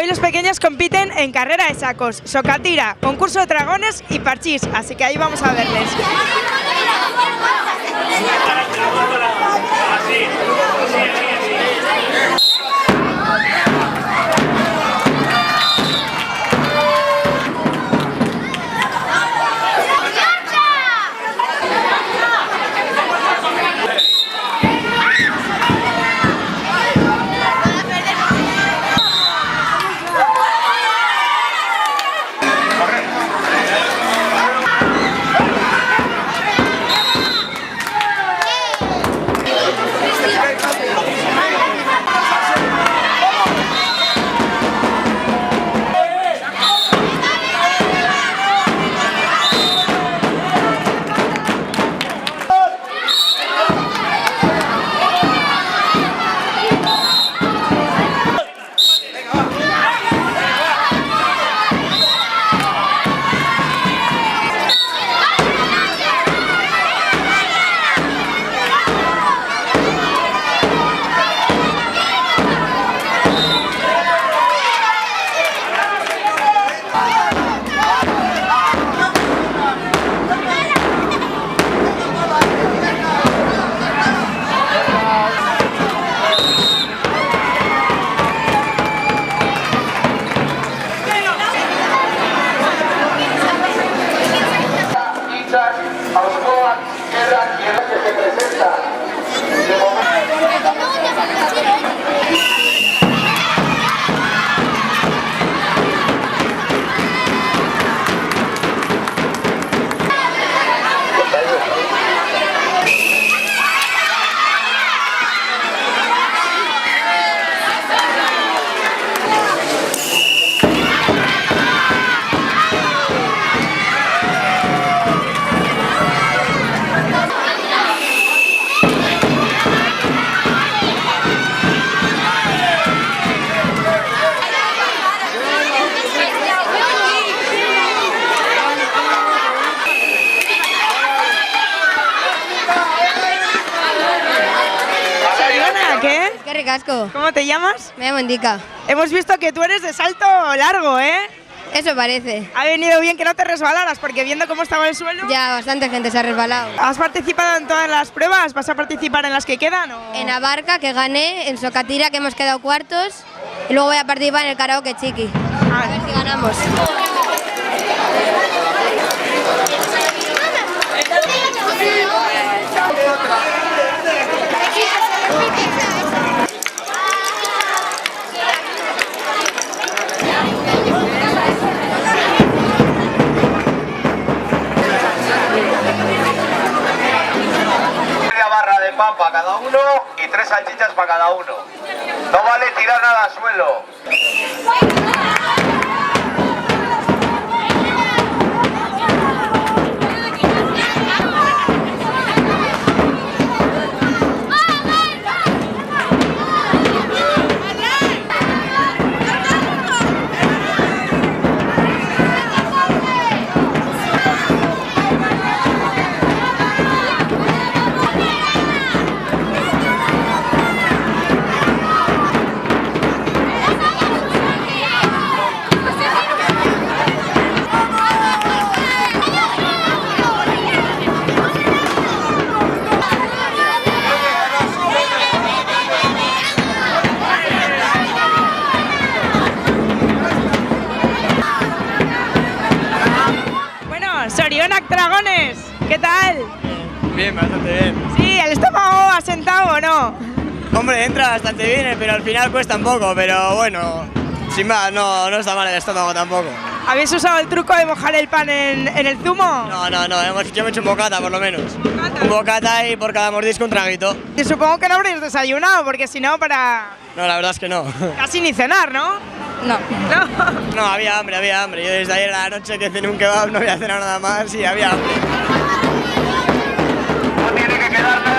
Hoy los pequeños compiten en carrera de sacos, socatira, concurso de dragones y parchís, así que ahí vamos a verles. Qué ricasco. ¿Cómo te llamas? Me llamo Indica. Hemos visto que tú eres de salto largo, ¿eh? Eso parece. Ha venido bien que no te resbalaras, porque viendo cómo estaba el suelo... Ya bastante gente se ha resbalado. ¿Has participado en todas las pruebas? ¿Vas a participar en las que quedan? ¿O? En Abarca, que gané, en Socatira, que hemos quedado cuartos, y luego voy a participar en el karaoke chiqui. A ver si ganamos. Barra de pan para cada uno y 3 salchichas para cada uno. No vale tirar nada al suelo. Sorionak Dragones, ¿qué tal? Bien, bastante bien. Sí, ¿el estómago asentado o no? Hombre, entra bastante bien, pero al final cuesta un poco, pero bueno, sin más, no está mal el estómago tampoco. ¿Habéis usado el truco de mojar el pan en el zumo? No, yo me he hecho un bocata por lo menos. Un bocata y por cada mordisco un traguito. Y supongo que no habréis desayunado, porque si no, para... No, la verdad es que no. Casi ni cenar, ¿no? No. No, había hambre. Yo desde ayer a la noche que cené un kebab no había cenado nada más y había hambre. No tiene que quedar nada.